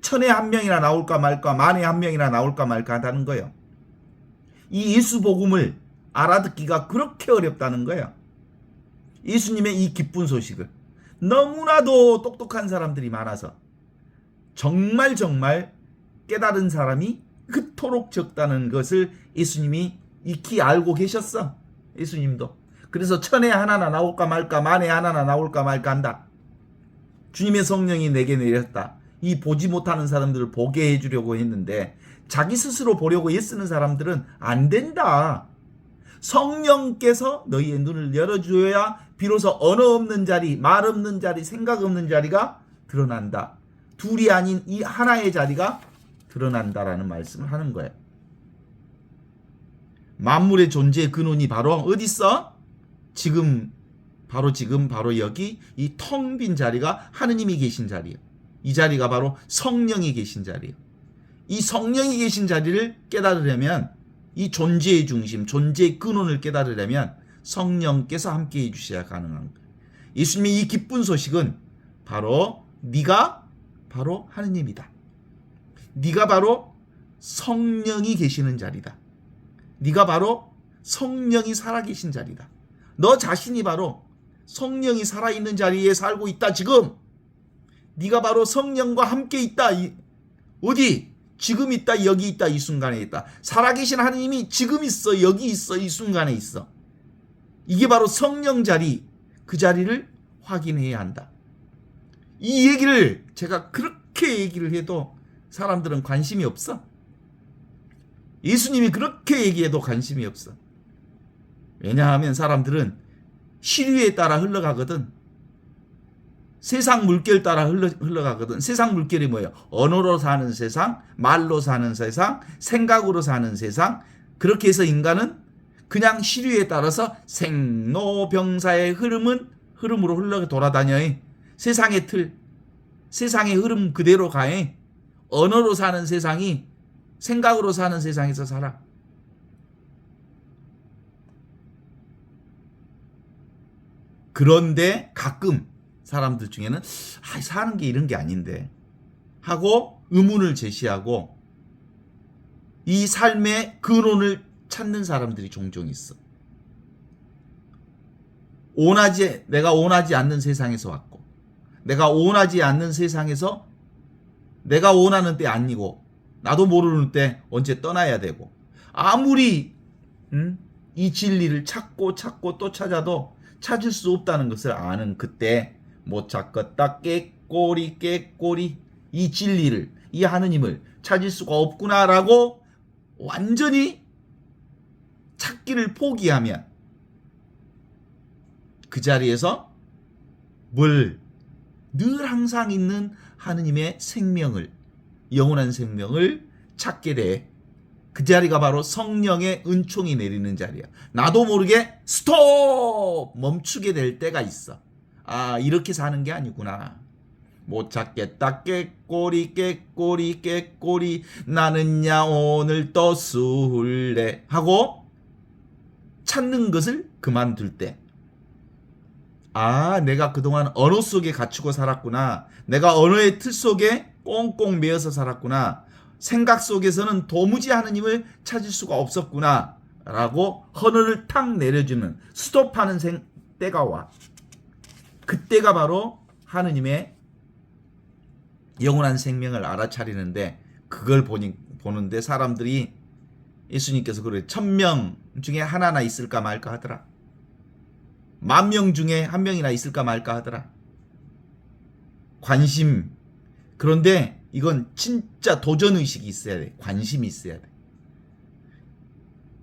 1000에 1명이나 나올까 말까, 만에 1명이나 나올까 말까 하다는 거예요. 이 예수 복음을 알아듣기가 그렇게 어렵다는 거예요. 예수님의 이 기쁜 소식을 너무나도 똑똑한 사람들이 많아서 정말 깨달은 사람이 그토록 적다는 것을 예수님이 익히 알고 계셨어. 예수님도. 그래서 1000에 하나나 나올까 말까, 만에 하나나 나올까 말까 한다. 주님의 성령이 내게 내렸다. 이 보지 못하는 사람들을 보게 해주려고 했는데 자기 스스로 보려고 애쓰는 사람들은 안 된다. 성령께서 너희의 눈을 열어줘야 비로소 언어 없는 자리, 말 없는 자리, 생각 없는 자리가 드러난다. 둘이 아닌 이 하나의 자리가 드러난다라는 말씀을 하는 거예요. 만물의 존재의 근원이 바로 어디 있어? 바로 여기 이 텅 빈 자리가 하느님이 계신 자리예요. 이 자리가 바로 성령이 계신 자리예요. 이 성령이 계신 자리를 깨달으려면 이 존재의 중심, 존재의 근원을 깨달으려면 성령께서 함께 해주셔야 가능한 거예요. 예수님의 이 기쁜 소식은 바로 네가 바로 하느님이다. 네가 바로 성령이 계시는 자리다. 네가 바로 성령이 살아계신 자리다. 너 자신이 바로 성령이 살아있는 자리에 살고 있다. 지금 네가 바로 성령과 함께 있다. 어디? 지금 있다. 여기 있다. 이 순간에 있다. 살아계신 하느님이 지금 있어. 여기 있어. 이 순간에 있어. 이게 바로 성령 자리. 그 자리를 확인해야 한다. 이 얘기를 제가 그렇게 얘기를 해도 사람들은 관심이 없어. 예수님이 그렇게 얘기해도 관심이 없어. 왜냐하면 사람들은 시류에 따라 흘러가거든. 세상 물결 따라 흘러가거든. 세상 물결이 뭐예요? 언어로 사는 세상, 말로 사는 세상, 생각으로 사는 세상. 그렇게 해서 인간은 그냥 시류에 따라서 생로병사의 흐름으로 흘러 돌아다녀. 세상의 틀, 세상의 흐름 그대로 가. 언어로 사는 세상이 생각으로 사는 세상에서 살아. 그런데 가끔 사람들 중에는 사는 게 이런 게 아닌데 하고 의문을 제시하고 이 삶의 근원을 찾는 사람들이 종종 있어. 내가 원하지 않는 세상에서 왔고 내가 원하지 않는 세상에서 내가 원하는 때 아니고 나도 모르는 때 언제 떠나야 되고 아무리 이 진리를 찾고 또 찾아도 찾을 수 없다는 것을 아는 그때 못 찾겠다 깨꼬리 이 진리를 이 하느님을 찾을 수가 없구나라고 완전히 찾기를 포기하면 그 자리에서 늘 항상 있는 하느님의 생명을 영원한 생명을 찾게 돼. 그 자리가 바로 성령의 은총이 내리는 자리야. 나도 모르게 스톱! 멈추게 될 때가 있어. 아, 이렇게 사는 게 아니구나. 못 찾겠다. 깨꼬리 나는야 오늘 또 술래 하고 찾는 것을 그만둘 때. 아, 내가 그동안 언어 속에 갇히고 살았구나. 내가 언어의 틀 속에 꽁꽁 매여서 살았구나. 생각 속에서는 도무지 하느님을 찾을 수가 없었구나 라고 헌언을 탁 내려주는 스톱하는 때가 와. 그때가 바로 하느님의 영원한 생명을 알아차리는데 그걸 보는데 사람들이 예수님께서 그래 1000명 중에 하나나 있을까 말까 하더라. 10,000명 중에 1명이나 있을까 말까 하더라. 관심. 그런데 이건 진짜 도전의식이 있어야 돼. 관심이 있어야 돼.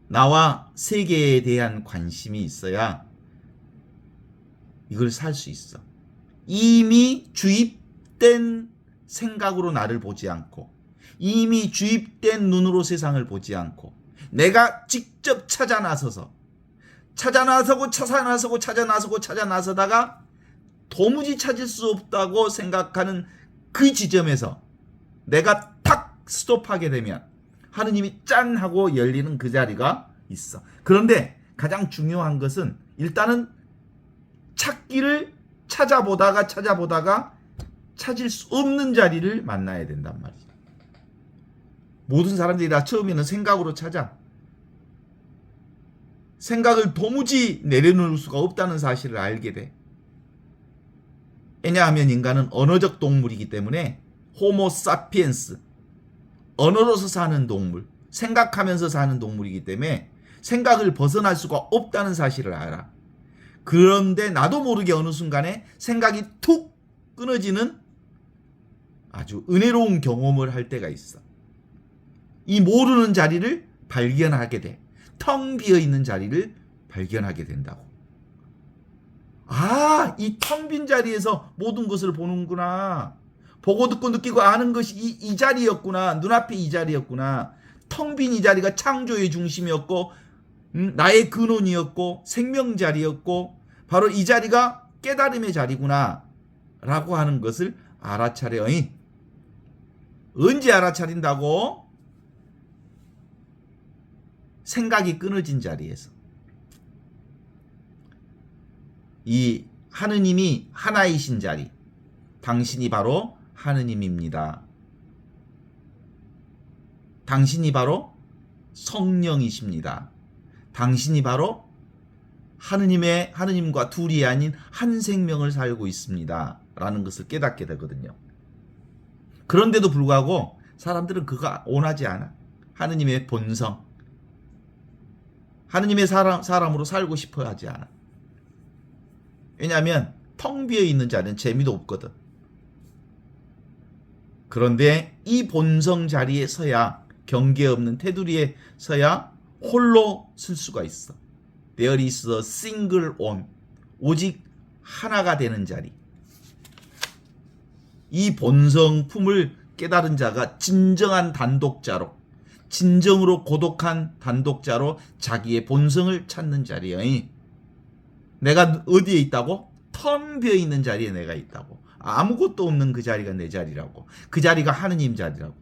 나와 세계에 대한 관심이 있어야 이걸 살 수 있어. 이미 주입된 생각으로 나를 보지 않고 이미 주입된 눈으로 세상을 보지 않고 내가 직접 찾아 나서다가 도무지 찾을 수 없다고 생각하는 그 지점에서 내가 탁 스톱하게 되면 하느님이 짠 하고 열리는 그 자리가 있어. 그런데 가장 중요한 것은 일단은 찾기를 찾아보다가 찾을 수 없는 자리를 만나야 된단 말이야. 모든 사람들이 다 처음에는 생각으로 찾아. 생각을 도무지 내려놓을 수가 없다는 사실을 알게 돼. 왜냐하면 인간은 언어적 동물이기 때문에 호모 사피엔스, 언어로서 사는 동물, 생각하면서 사는 동물이기 때문에 생각을 벗어날 수가 없다는 사실을 알아. 그런데 나도 모르게 어느 순간에 생각이 툭 끊어지는 아주 은혜로운 경험을 할 때가 있어. 이 모르는 자리를 발견하게 돼. 텅 비어있는 자리를 발견하게 된다고. 아, 이 텅 빈 자리에서 모든 것을 보는구나. 보고 듣고 느끼고 아는 것이 이 자리였구나. 눈앞에 이 자리였구나. 텅 빈 이 자리가 창조의 중심이었고 나의 근원이었고 생명 자리였고 바로 이 자리가 깨달음의 자리구나 라고 하는 것을 알아차려. 언제 알아차린다고? 생각이 끊어진 자리에서. 이 하느님이 하나이신 자리, 당신이 바로 하느님입니다. 당신이 바로 성령이십니다. 당신이 바로 하느님과 둘이 아닌 한 생명을 살고 있습니다. 라는 것을 깨닫게 되거든요. 그런데도 불구하고 사람들은 그거 원하지 않아. 하느님의 본성. 하느님의 사람으로 살고 싶어 하지 않아. 왜냐하면 텅 비어 있는 자리는 재미도 없거든. 그런데 이 본성 자리에 서야, 경계 없는 테두리에 서야 홀로 쓸 수가 있어. There is a single one. 오직 하나가 되는 자리. 이 본성품을 깨달은 자가 진정한 단독자로, 진정으로 고독한 단독자로 자기의 본성을 찾는 자리예요. 내가 어디에 있다고? 텅 비어 있는 자리에 내가 있다고. 아무것도 없는 그 자리가 내 자리라고. 그 자리가 하느님 자리라고.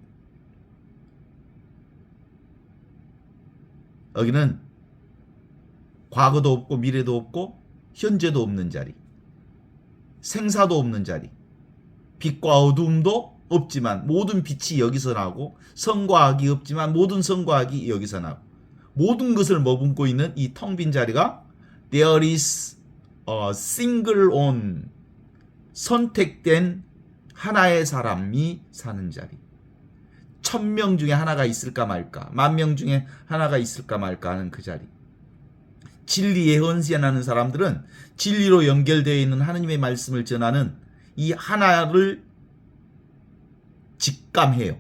여기는 과거도 없고 미래도 없고 현재도 없는 자리. 생사도 없는 자리. 빛과 어둠도 없지만 모든 빛이 여기서 나고, 선과 악이 없지만 모든 선과 악이 여기서 나고, 모든 것을 머금고 있는 이 텅 빈 자리가 There is a single one. 선택된 하나의 사람이 사는 자리. 1000명 중에 하나가 있을까 말까, 10,000명 중에 하나가 있을까 말까 하는 그 자리. 진리에 헌신하는 사람들은 진리로 연결되어 있는 하느님의 말씀을 전하는 이 하나를 직감해요.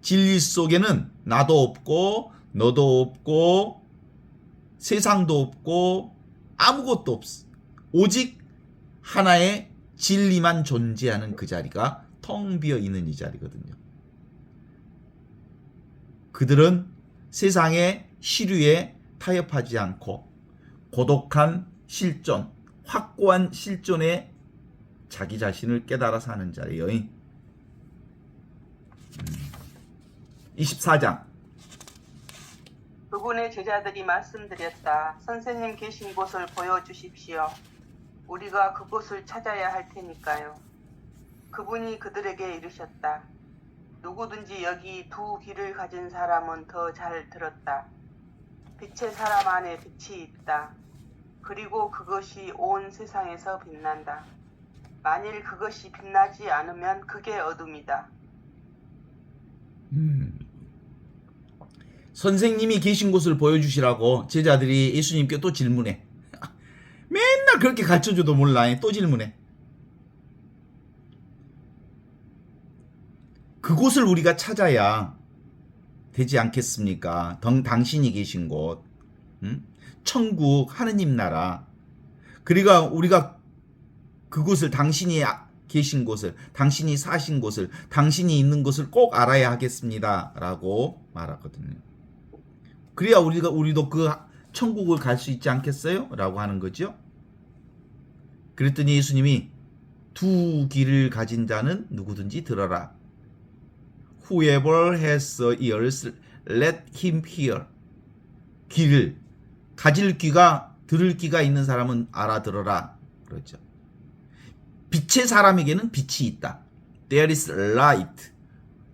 진리 속에는 나도 없고 너도 없고 세상도 없고 아무것도 없어. 오직 하나의 진리만 존재하는 그 자리가 텅 비어 있는 이 자리거든요. 그들은 세상의 시류에 타협하지 않고 고독한 실존, 확고한 실존에 자기 자신을 깨달아 사는 자리예요. 24장. 그분의 제자들이 말씀드렸다. 선생님 계신 곳을 보여주십시오. 우리가 그곳을 찾아야 할 테니까요. 그분이 그들에게 이르셨다. 누구든지 여기 두 귀를 가진 사람은 더 잘 들었다. 빛의 사람 안에 빛이 있다. 그리고 그것이 온 세상에서 빛난다. 만일 그것이 빛나지 않으면 그게 어둠이다. 선생님이 계신 곳을 보여주시라고 제자들이 예수님께 또 질문해. 맨날 그렇게 가르쳐줘도 몰라. 또 질문해. 그곳을 우리가 찾아야 되지 않겠습니까? 당신이 계신 곳, 천국, 하느님 나라. 그리고 우리가 그곳을, 당신이 계신 곳을, 당신이 사신 곳을, 당신이 있는 곳을 꼭 알아야 하겠습니다. 라고 말하거든요. 그래야 우리도 그 천국을 갈 수 있지 않겠어요? 라고 하는 거죠. 그랬더니 예수님이 두 귀를 가진 자는 누구든지 들어라. Whoever has ears, let him hear. 귀를, 가질 귀가, 들을 귀가 있는 사람은 알아들어라. 그렇죠. 빛의 사람에게는 빛이 있다. There is light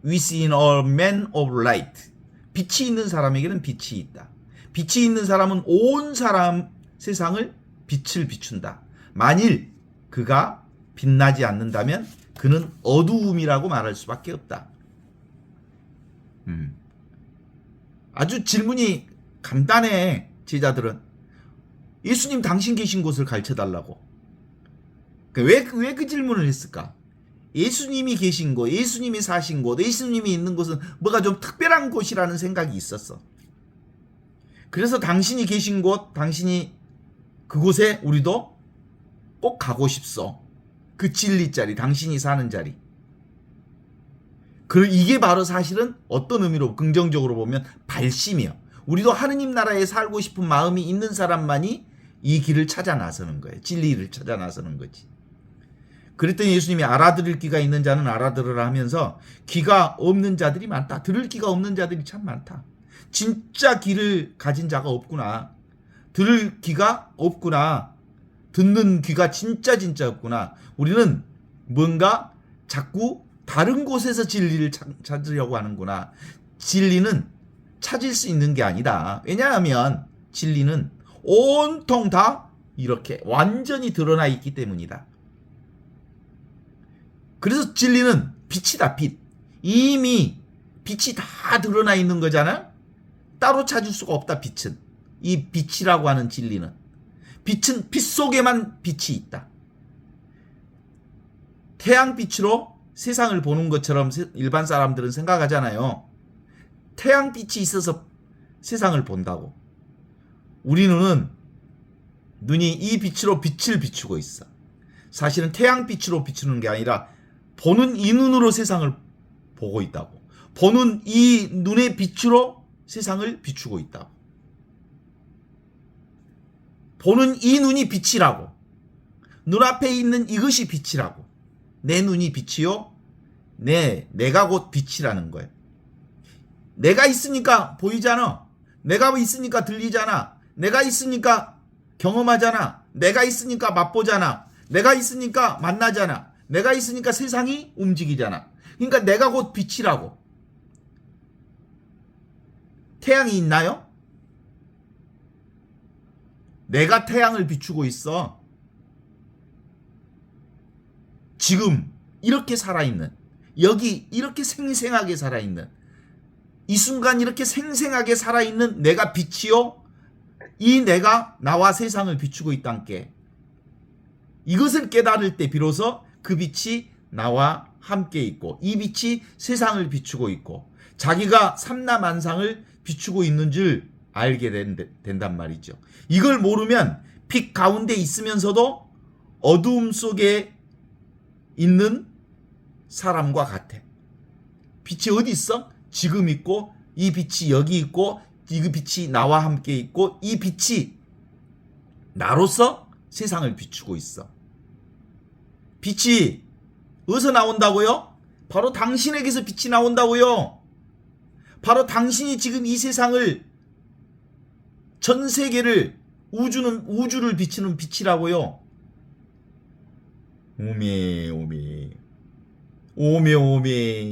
within a man of light. 빛이 있는 사람에게는 빛이 있다. 빛이 있는 사람은 온 세상을 빛을 비춘다. 만일 그가 빛나지 않는다면 그는 어두움이라고 말할 수밖에 없다. 아주 질문이 간단해. 제자들은 예수님 당신 계신 곳을 가르쳐달라고. 왜 그 질문을 했을까? 예수님이 계신 곳, 예수님이 사신 곳, 예수님이 있는 곳은 뭐가 좀 특별한 곳이라는 생각이 있었어. 그래서 당신이 계신 곳, 당신이 그곳에 우리도 꼭 가고 싶소. 그 진리 자리, 당신이 사는 자리. 이게 바로 사실은 어떤 의미로 긍정적으로 보면 발심이요. 우리도 하느님 나라에 살고 싶은 마음이 있는 사람만이 이 길을 찾아 나서는 거예요. 진리를 찾아 나서는 거지. 그랬더니 예수님이 알아들을 귀가 있는 자는 알아들으라 하면서 귀가 없는 자들이 많다. 들을 귀가 없는 자들이 참 많다. 진짜 귀를 가진 자가 없구나. 들을 귀가 없구나. 듣는 귀가 진짜 없구나. 우리는 뭔가 자꾸 다른 곳에서 진리를 찾으려고 하는구나. 진리는 찾을 수 있는 게 아니다. 왜냐하면 진리는 온통 다 이렇게 완전히 드러나 있기 때문이다. 그래서 진리는 빛이다, 빛. 이미 빛이 다 드러나 있는 거잖아. 따로 찾을 수가 없다, 빛은. 이 빛이라고 하는 진리는. 빛은 빛 속에만 빛이 있다. 태양빛으로 세상을 보는 것처럼 일반 사람들은 생각하잖아요. 태양빛이 있어서 세상을 본다고. 우리 눈이 이 빛으로 빛을 비추고 있어. 사실은 태양빛으로 비추는 게 아니라 보는 이 눈으로 세상을 보고 있다고. 보는 이 눈의 빛으로 세상을 비추고 있다고. 보는 이 눈이 빛이라고. 눈앞에 있는 이것이 빛이라고. 내 눈이 빛이요? 내가 곧 빛이라는 거예요. 내가 있으니까 보이잖아. 내가 있으니까 들리잖아. 내가 있으니까 경험하잖아. 내가 있으니까 맛보잖아. 내가 있으니까 만나잖아. 내가 있으니까 세상이 움직이잖아. 그러니까 내가 곧 빛이라고. 태양이 있나요? 내가 태양을 비추고 있어. 지금 이렇게 살아있는, 여기 이렇게 생생하게 살아있는, 이 순간 이렇게 생생하게 살아있는 내가 빛이요? 이 내가 나와 세상을 비추고 있단께. 이것을 깨달을 때 비로소 그 빛이 나와 함께 있고, 이 빛이 세상을 비추고 있고, 자기가 삼라만상을 비추고 있는 줄 알게 된단 말이죠. 이걸 모르면 빛 가운데 있으면서도 어두움 속에 있는 사람과 같아. 빛이 어디 있어? 지금 있고, 이 빛이 여기 있고, 이 빛이 나와 함께 있고, 이 빛이 나로서 세상을 비추고 있어. 빛이 어디서 나온다고요? 바로 당신에게서 빛이 나온다고요. 바로 당신이 지금 이 세상을, 전 세계를, 우주를 비추는 빛이라고요. 오메.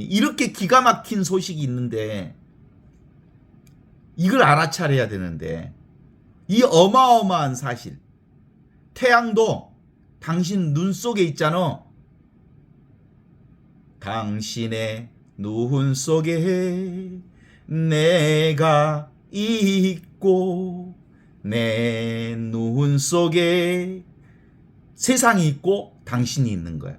이렇게 기가 막힌 소식이 있는데, 이걸 알아차려야 되는데, 이 어마어마한 사실. 태양도 당신 눈 속에 있잖아. 당신의 눈 속에 내가 있고, 내 눈 속에 세상이 있고 당신이 있는 거야.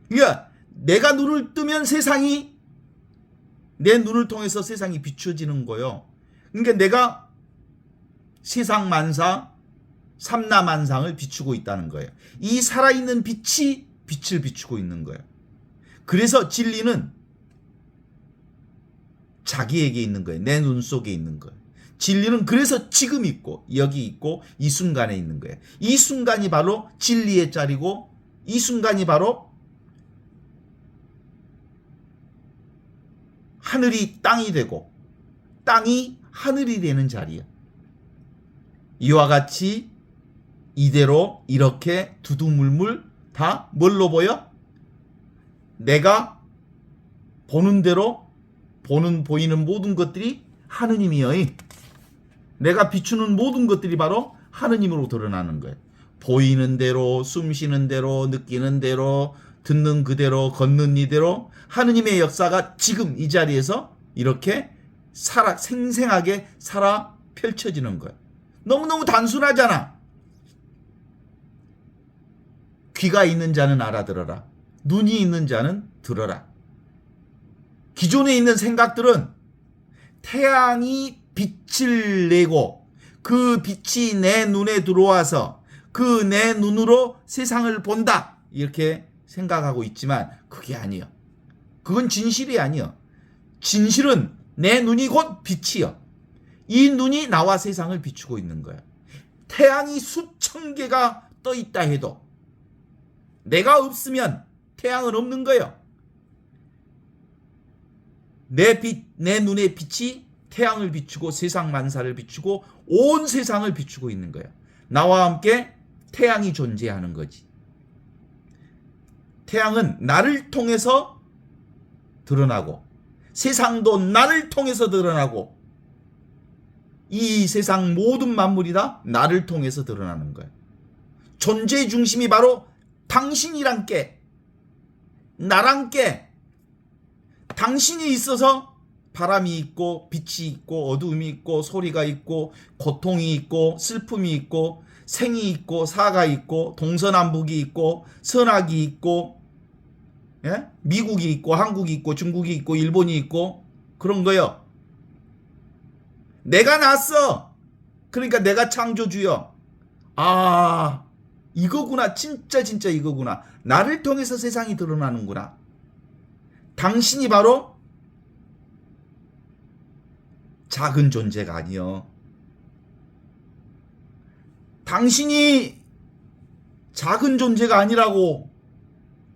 그러니까 내가 눈을 뜨면 세상이, 내 눈을 통해서 세상이 비춰지는 거요. 그러니까 내가 세상 만사, 삼라만상을 비추고 있다는 거예요. 이 살아있는 빛이 빛을 비추고 있는 거예요. 그래서 진리는 자기에게 있는 거예요. 내 눈 속에 있는 거예요. 진리는 그래서 지금 있고, 여기 있고, 이 순간에 있는 거예요. 이 순간이 바로 진리의 자리고, 이 순간이 바로 하늘이 땅이 되고, 땅이 하늘이 되는 자리야. 이와 같이 이대로 이렇게 두두물물 다 뭘로 보여? 내가 보는 대로 보이는 모든 것들이 하느님이여. 내가 비추는 모든 것들이 바로 하느님으로 드러나는 거예요. 보이는 대로, 숨쉬는 대로, 느끼는 대로, 듣는 그대로, 걷는 이대로 하느님의 역사가 지금 이 자리에서 이렇게 생생하게 살아 펼쳐지는 거예요. 너무너무 단순하잖아. 귀가 있는 자는 알아들어라. 눈이 있는 자는 들어라. 기존에 있는 생각들은 태양이 빛을 내고 그 빛이 내 눈에 들어와서 그 내 눈으로 세상을 본다, 이렇게 생각하고 있지만 그게 아니요. 그건 진실이 아니요. 진실은 내 눈이 곧 빛이요. 이 눈이 나와 세상을 비추고 있는 거야. 태양이 수천 개가 떠 있다 해도 내가 없으면 태양은 없는 거예요. 내 눈의 빛이 태양을 비추고 세상 만사를 비추고 온 세상을 비추고 있는 거예요. 나와 함께 태양이 존재하는 거지. 태양은 나를 통해서 드러나고, 세상도 나를 통해서 드러나고, 이 세상 모든 만물이 다 나를 통해서 드러나는 거예요. 존재의 중심이 바로 당신이란 게, 나란 게, 당신이 있어서 바람이 있고 빛이 있고 어두움이 있고 소리가 있고 고통이 있고 슬픔이 있고 생이 있고 사가 있고 동서남북이 있고 선악이 있고, 예? 미국이 있고 한국이 있고 중국이 있고 일본이 있고 그런 거요. 내가 났어. 그러니까 내가 창조주여. 아, 이거구나. 진짜 이거구나. 나를 통해서 세상이 드러나는구나. 당신이 바로 작은 존재가 아니여. 당신이 작은 존재가 아니라고.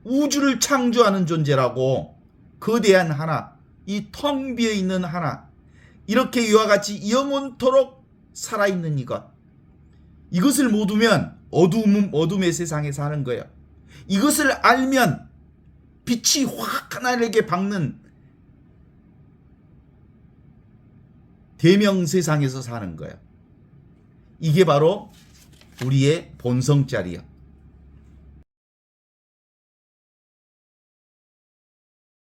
우주를 창조하는 존재라고. 거대한 하나, 이 텅 비어 있는 하나, 이렇게 이와 같이 영원토록 살아있는 이것을 모두면 어둠의 세상에 사는 거예요. 이것을 알면 빛이 확 하나에게 박는 대명 세상에서 사는 거예요. 이게 바로 우리의 본성짜리야.